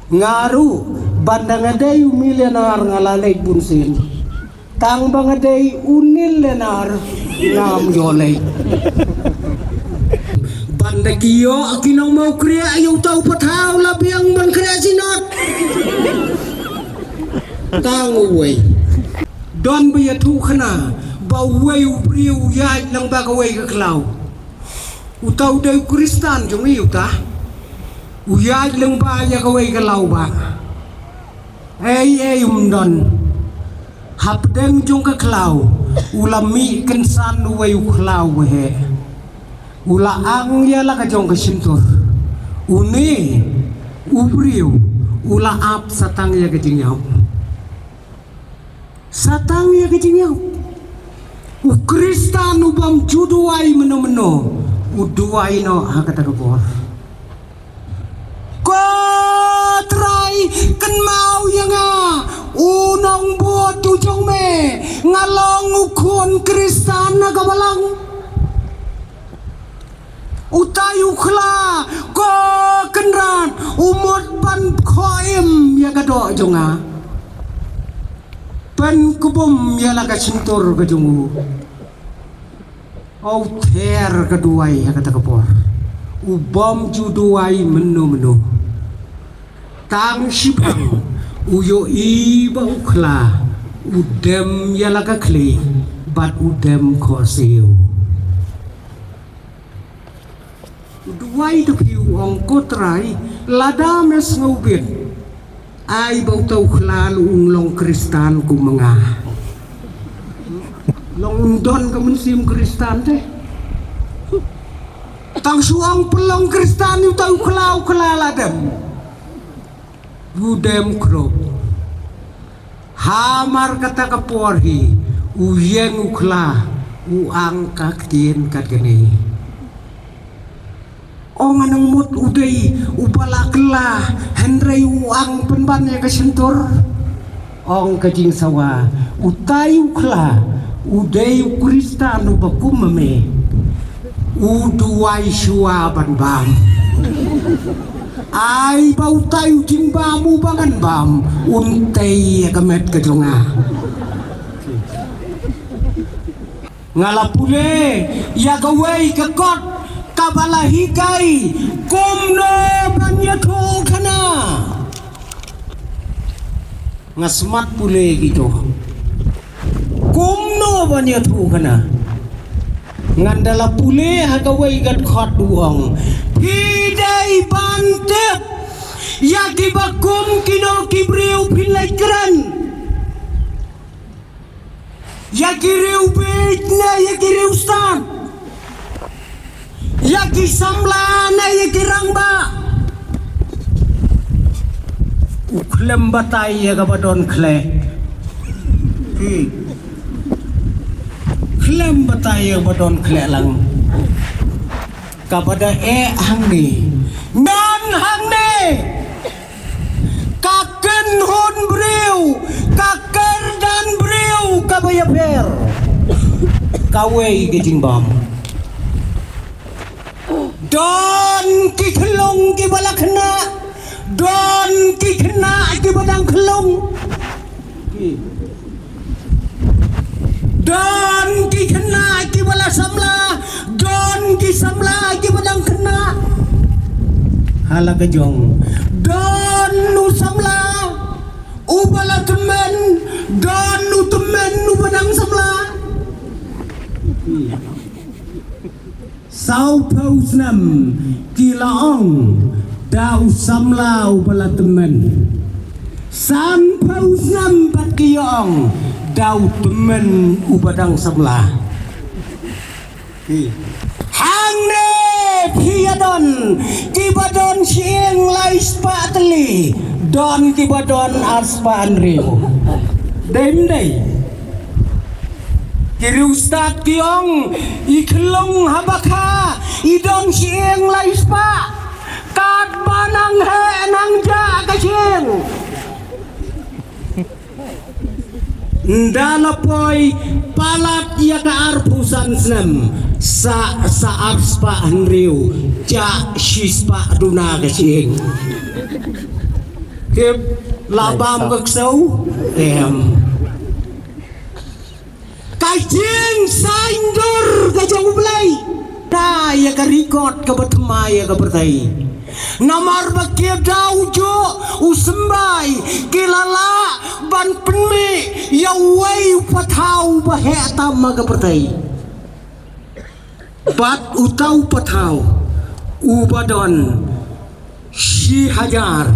ngaru bandangaday umilianar ngalalay bunsin tang bangaday unilenar ngam yolay bandagiyo akinang mau kriya ayaw tau pataw labi ang man kriya sinot tang uway don bayatu khana baway ubriw yay lang bagaway kaklaw utaw day kristan jong iyuta uyay lang ba yakaway kalaw ba ay umdon hapdeng jong kaklaw ulami kensan uway uklaw he ulaang yala ka jong kasintor uni ubriw ulaap satang ya kajingyaw satang ya kajingyaw ukristan ubam juduay meno uduay no hakatagabor try kan mau yang unang buat tujong me ngalong ukon kristan na kabalang utay ukla ko kenran umot pan khoim ya kado jonga pan kubum ya laga sintur kajongu au ter kaduai ya kata kapor ubam juduai menu tang sipang uyo iba ukla udem yalaga kli bat udem kosiu duai tu piu ong kotrai lada mes ngubit ai bau tau kla luung long kristan ku menga long don kamun sim kristan teh tang suang pelong kristan yu tau kla ladem udem krop hamar kata kaporhi uyeng ukla uang kaktin katgani ong anang mut uday ubalakla hendray uang penban ya kasentor ong kajing sawa utay ukla uday ukristan ubakumame uduay syua banbam ay bau tayo jimbamu bangan bam untay kamet kajonga ngalapule yagaway kakot kabalahigay kumno banyato kana ngasmat pule gitu kumno banyato kana ngandala pule hagaway gat khot duong hidai bantep yaki bakum kino kibriu pilai keran yaki riu beitna yaki riu stan yaki samlana yaki rangba uklem batai ya kabadon kle klem batai ya kabadon kle lang kepada hangni non hangni kaken hon breu kaker dan breu kabaya per kawe gejing bam don kiklong kibalakna don kikna kibadang klong don kikna kibala samla don kisamla kibadang kena hala kejong don nu samla ubala temen don nu temen nu badang samla sau pausnam kilaong dau samla ubala temen sam pausnam bat kiong dau temen ubadang samla hangne piyadon kibadon sieng lais patli don kibadon aspan riu dendai kiri ustad kiong iklong habaka idon sieng lais pa kat banang he nang ja kasieng ndalapoy palat ya ka arpusan snem sa arspa henriu ja shispa duna kasieng hiệp là bàm cực xấu em cái chiến xanh dur cái jauh belai dah ya ke record ke bertemai ya ke bertai namar bakia daujo usembai kilala ban penme ya wai patau bahe atama ke bertai bat utau patau ubadon si hajar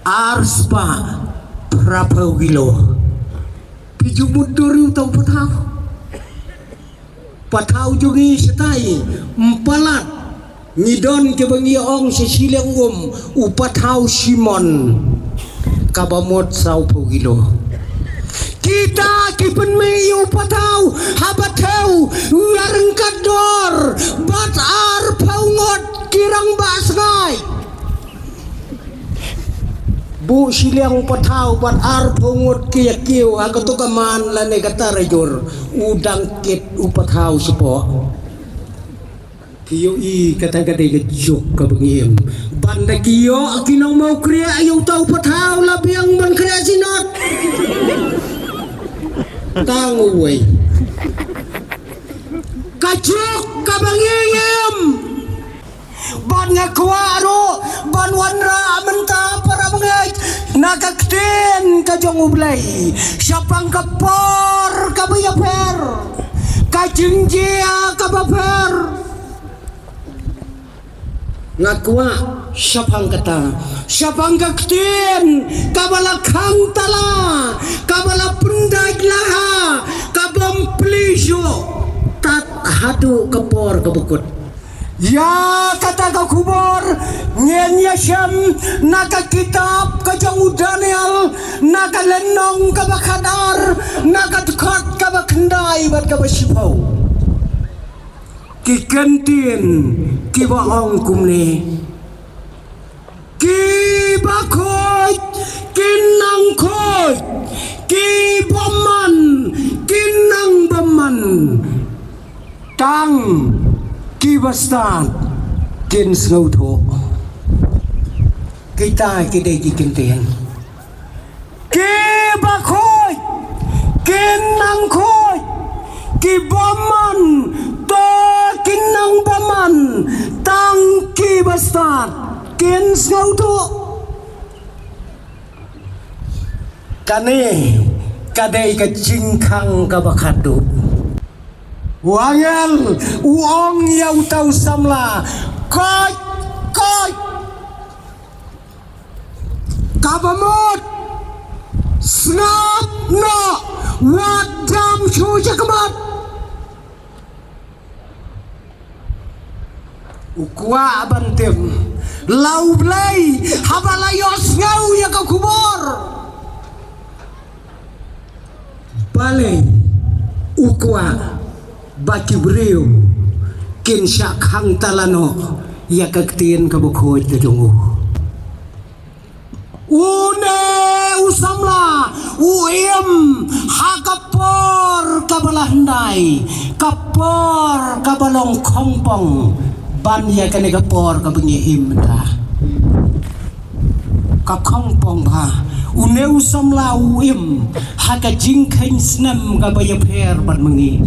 arspa berapa kilo piju mundur utau patau jungi setai empalat ngidon ke bengi ong sesilang upatau simon kabamot sau kilo kita kipen me upatau habatau ngarengkat dor bat ar paungot kirang basngai bu silang patau bat ar paungot kia kiu agatu kaman la negata rajur udang ket upatau sepo kiyo i kata-kata jok ka bengiem banda kiyo kinang mau kriya ayaw tau patau labiang ban kriya sinot tanguway kajok ka bengiem ban ngakwaro ban wanra menta para bengay nakakten kajong ublay siapang kapor kabayaper kajingjia kabaper ngakwa siapang kata siapang kakten kabalakang tala kabala pendag laha kabam plisyo tat hadu kapor kabukut ya kata ka kubor ngen yasham naka kitab ka jang Daniel naka lenong ka bakadar naka tukot ka bakndai bat ka basipau ki kantin ki baong kumne ki bakoy kinang koy ki baman kinang baman tang ki bastan kin snowtho kita kidai ki kantin ki bakoy kinang koy ki baman kinang baman tangki bastat kin snauto kane kadai ka jingkang ka bakado wangel uong yau tau samla koy kabamot snap no wadam chu jakamat ukwa bantem lau blay habalayos ngau ya ka kubor bale ukwa baki brio kin syak hang talano ya kaktien ka bukhoy ka jungu une usamla uem hakapor kabalahandai kapor kabalong kongpong ban ya kan kapor ka bengihim ta ka kongpong ba une usamla uem haka jingkhain snam ka bayaper ban mengi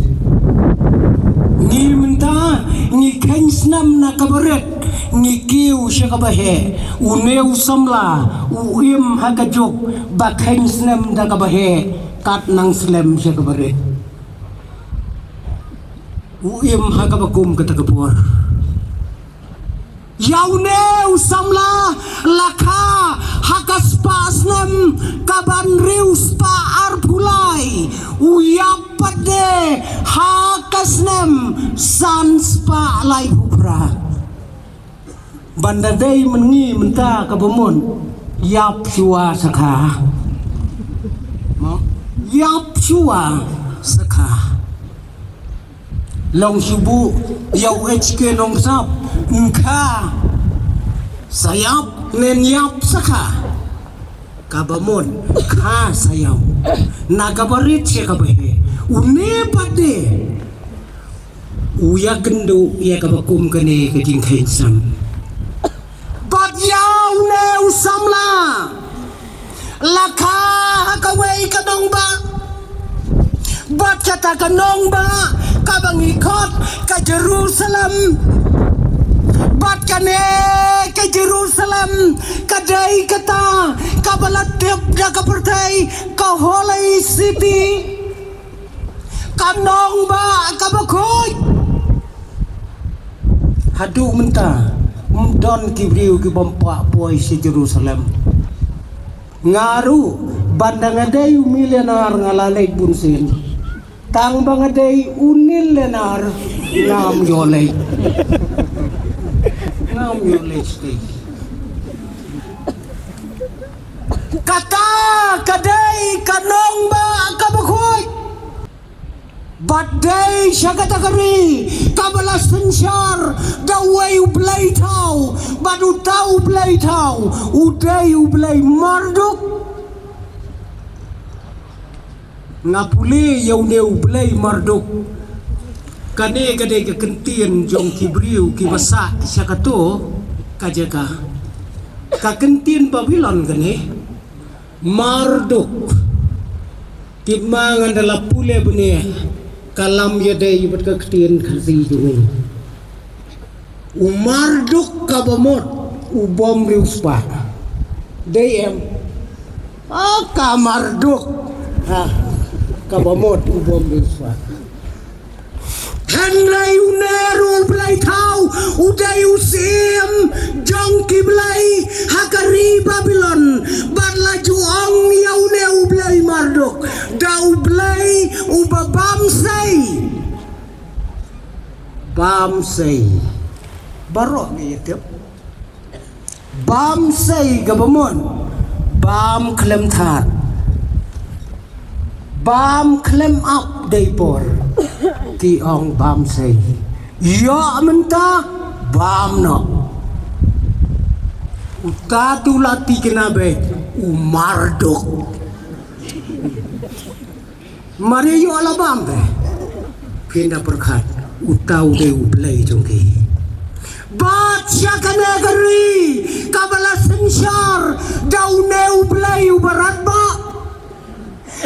ni menta ni khain snam na kabaret ni kiu sya ka bahe une usamla uem haka jok ba khain snam da ka bahe kat nang slam sya ka baret uem haka bakum ka takapor yaune usamla lakha hakas pasnem kaban rius pa arpulai uyapade hakasnem sans pa lai hupra bandadai mengi menta kabamun yap shua sakha yap shua sakha long subu yau HK nong sap engka sayap nen yap sakha kabamon kha sayau nagabarit siya kabahe une pade uya kendo ya kabakum kane kajing kainsam bat yau ne usamla laka hakaway kanong ba bat kata kanong ba kabangikot ka Jerusalem bat kane ka Jerusalem kadai kata kabalatip da kapertai ka Holy City kanong ba kabakoy hadu menta don kibriu ki bompa boy si Jerusalem ngaru bandang adai umilianar ngalalay bunsin tang bang adai unil lenar ngam yolay stay kata kadai kanong ba kabakoy badai syakatakari kabala sensyar dawai ublay tau badu tau ublay tau udai ublay marduk ngapuli yaune ublay marduk kane kade kekentian jong kibriu kibasa syakato kajaka kakentian Babylon kane marduk timangan dalam pule benih kalam yadai bat kaktian khasi jungi umarduk kabamot ubom riuspa deyem kamarduk kabamot ubom riuspa Henry uneru blay tau uday usim jongki blay hakari Babylon barlaju ong yaune ublay marduk dau blay uba bamsay barok ngayatip bamsay gabamon bam klem that bam klem up daypor ki ong bamsay ya menta bam no utatu lati kinabe umarduk Mario alabam be pindah berkat utau de ublay jongki bat syakanagari kabala sensyar daune ublay ubarat ba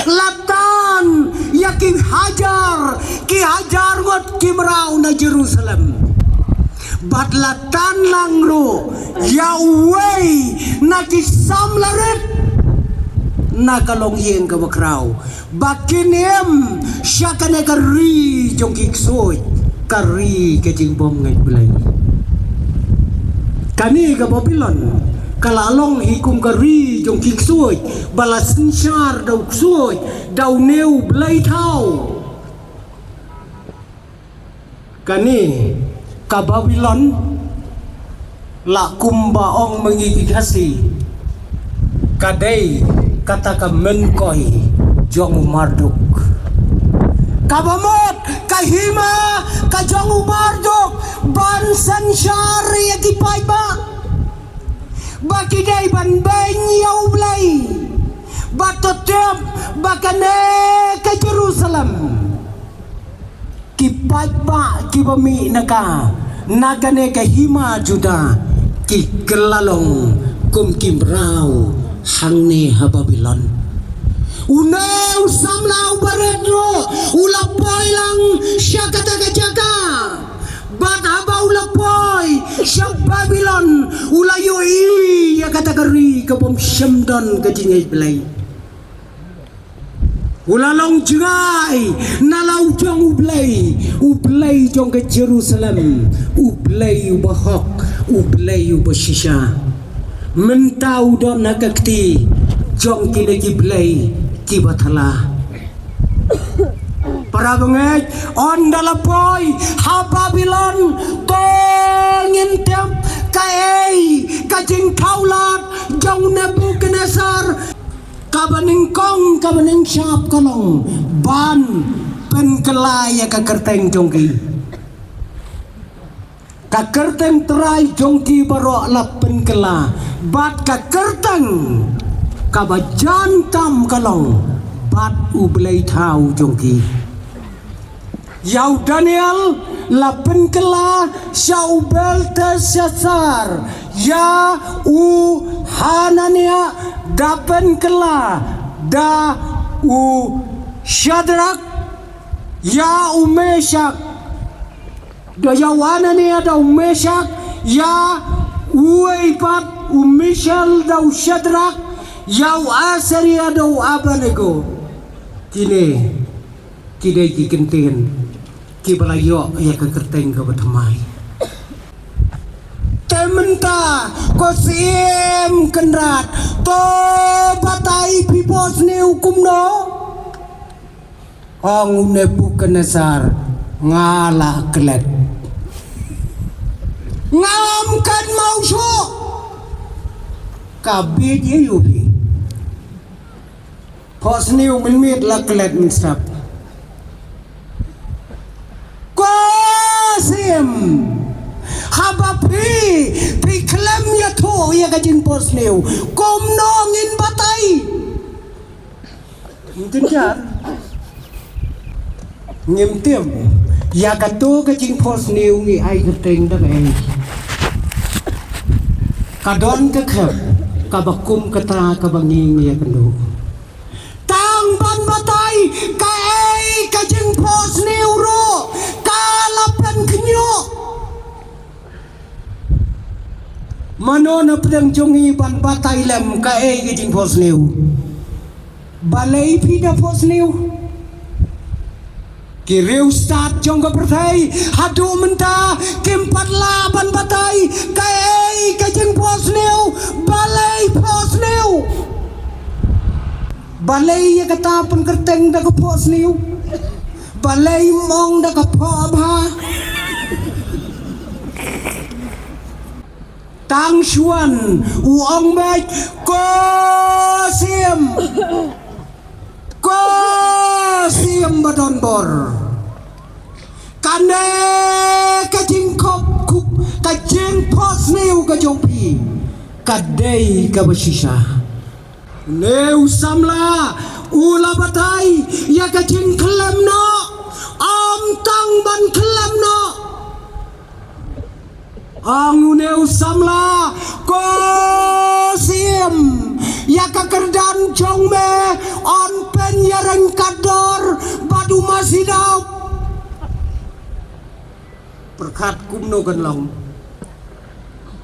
latan yakin hajar ki hajar ngot kimrau na Jerusalem bat latan langro Yahweh na kisamlaret na kalong yen ka bakraw bakinem syakane kari jong kiksoy kari kajing bom ngay bulay kani ka Babylon kalalong hikum kari jong kiksoy balasin syar daw ksoy daw new bulay tau kani ka Babylon lakum baong mengigigasi kadai kata ka menkoy jong marduk kabamot kahima ka jong marduk bansan syari akipay ba bakiday ban benyaw blay batotep bakane ka Jerusalem kipay ba kibami naka nagane kahima juda kikelalong kum kimraw hangne ha Babylon unaw samlaw baredro ulapoy lang siya katagajaka bat habaw lapoy siya Babylon ulayo ya katagari kabom syamdan kajingay belay ulalong jengay nalaw jong ublay jong ke Jerusalem ublay ubahok ublay ubashisha mentau don nakakti jong kinagi blay kibathala para banget on dalapoy ha Babylon tongin tem kae kajing kaulat jong Nebuchadnezzar kabaning kong kabaning syap kolong ban penkelaya kakerteng jongki kakerteng terai jongki barok lapen kela bat kakerteng kabajan tam kalong bat ublay tau jongki yau Daniel lapen kela syau Belteshazzar ya Hanania dapen kela da u Syadrak ya Meshak da yawana ni ada Meshak ya Uipat Mishal da Syadrak ya Asari ada Abednego kini kikentin kibalayo ya kekerteng ke batamai tementa ko sim kendrat to batai pipos ni hukum no ong Nebukadnezar ngalah kelet ngamkan mau so kabit ye yubi pos ni minmit la kelet minstap ko sim habapi piklem ya to ya gajin pos new kom nongin batai mungkin jar ngimtiam ya kato gajin pos new ngi ai keteng dak ai kadon ke khep kabakum kata kabangi ya kendo tang ban batai ka ai gajin pos new ro kalapan kenyo mano na pedang jongi ban batai lem ka e gijing pos new balai pida pos new ki reu start jong ka perthai hadu menta kimpat la ban batai ka e gijing pos new balai pos new balai ya kata pen kerteng da ka pos new balai mong da ka pho ba tang xuan uong bạch ko sim badon bor kane ka jing khop khuk ka jing pos neu ka jopi ka dei ka bashisha neu samla ula batai ya ka jing klam no am tang ban klam no Anguneu samla ko sim ya kakerdan jongme on pen yareng kador badu masidau perkat kumno kan long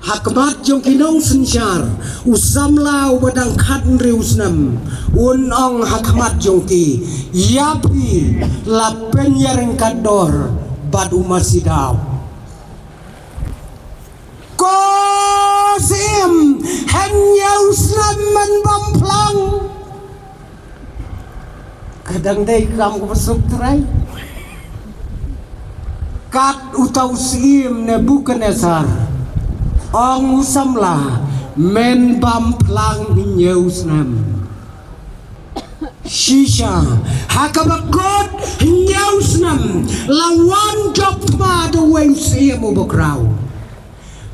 hakmat jong kinong sensyar usamla ubadang khat reusnam un ong hakmat jong ki yapi la pen yareng kador badu masidau sim hanya usman bamplang kadang dai kam ko besuk terai kat utau sim Nebukadnezar ong usamla men bamplang hanya usnam shisha hakabakot hanya usnam lawan job ma the way sim ubakrau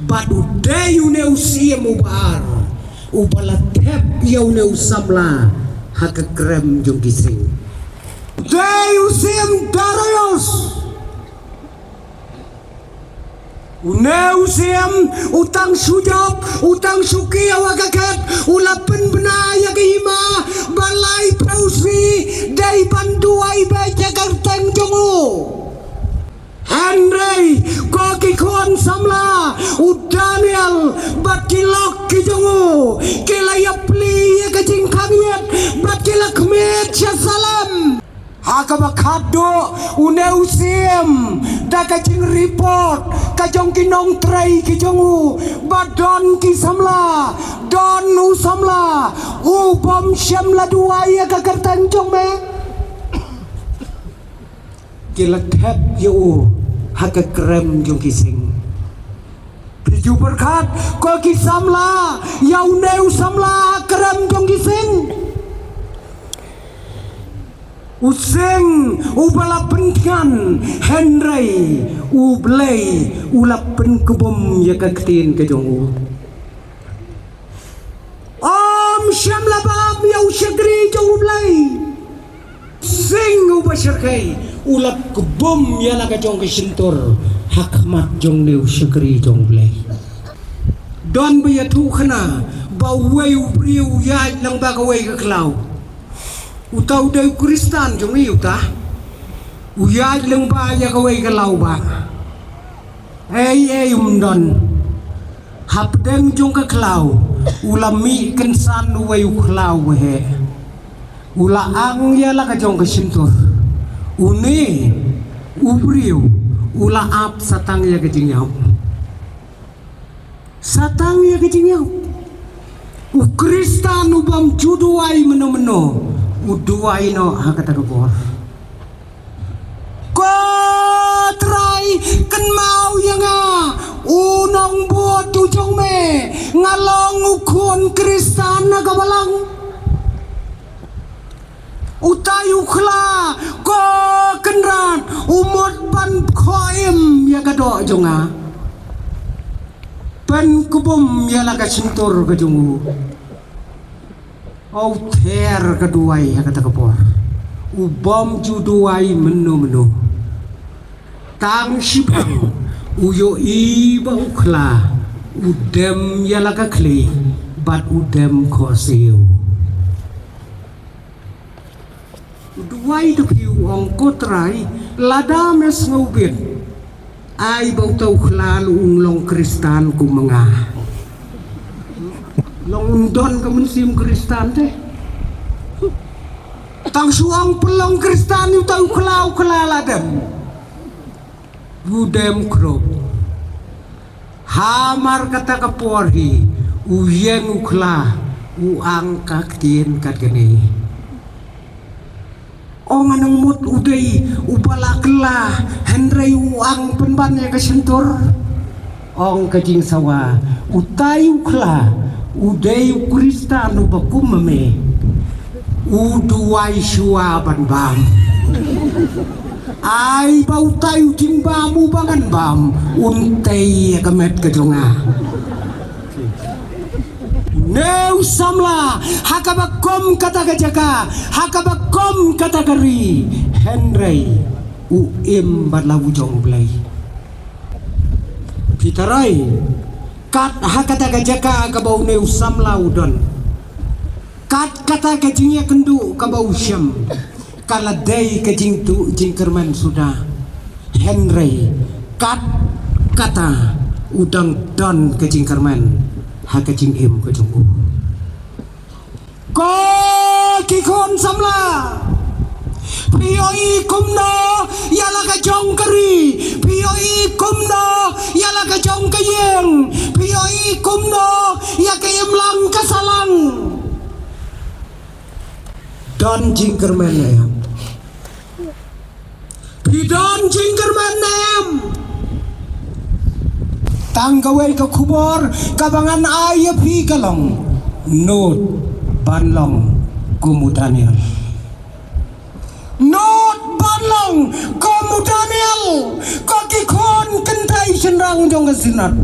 badu dayu ne usia mubar ubala tep yau ne usamla haka krem jong gising dayu sim darayos une usiam utang sujab utang suki awagakat ulapen benaya kehima balai pausi dai banduai baca karteng jongu Henry koki kon samla Daniel bakilok kijongu kila yapli ya kajing kamiet bakilak met salam haka bakado une usim da kajing report kajong kinong tray kijongu badon ki samla don usamla ubom syamla dua ya kakartan jong me kila tap yo haka krem jong kising Piju berkat ko kisamla yau neu samla krem jong kising useng ubala penkan Henry ublay ulapen kubom ya kaktin ke jong om syamla bab yau syagri jong ublay sing ubasyakai ulap kubom ya naga jong kesintor hakmat jong neu syagri jong blay don bayatu khana bawai ubriu ya lang bagawai ka klaw utaw day Kristan jong iyuta uyaj lang ba ya kawai ka law ba ay umdon hapdeng jong ka klaw ulami kensan uway uklaw he ula ang ya la ka jong ka sintor uni ubriu ula ap satang ya kejingyaw satang ya kejingyaw Kristan ubam juduai meno-meno uduai no hakata kapor ko try kan mau yanga unong buat tujong me ngalong ukun Kristan na kabalang utayu kla ko kenran umot ban khoim ya kado jonga pen kubum ya laga sintur ka jongu au ter kaduai ya kata kapor ubam juduai menu tang sibang uyo iba ukla udem ya laga kli bat udem kosiu duai tu piu ong kotrai lada mes ngubit ai bau tau khalalu long Kristan ku mengah long don kamun sim Kristan teh tang suang pelong Kristan yu tau khalau khaladem budem krop hamar kata kaporhi uyen ukla uang kaktien kat geni anang mut uday upalakla henry uang penban ya kesentur ong kajing sawa utay ukla uday Kristan ubakum mame uduai syua banbam ay bau tayo timbamu bangan bam untay kamet kajonga Neu samla hakabakom kata kajaka hakabakom kata kari Henry uim badlawu jong blay pitarai kat hakata kajaka kabau neu samla udon kat kata kajingnya kendu kabau syam kaladai kajing tu jingkerman sudah Henry kat kata udang don kajingkerman hakajing im kajungku ko kikon samla pioi kumno yala kajong kari pioi kumno yala kajong kayeng pioi kumno ya kayem lang kasalang don jingkerman ayam pidon jingkerman ayam tanggawai ke kubur kabangan ayah pi kalong not banlong kumudaniel not banlong kumudaniel kaki kon kentai senrang jong kesinat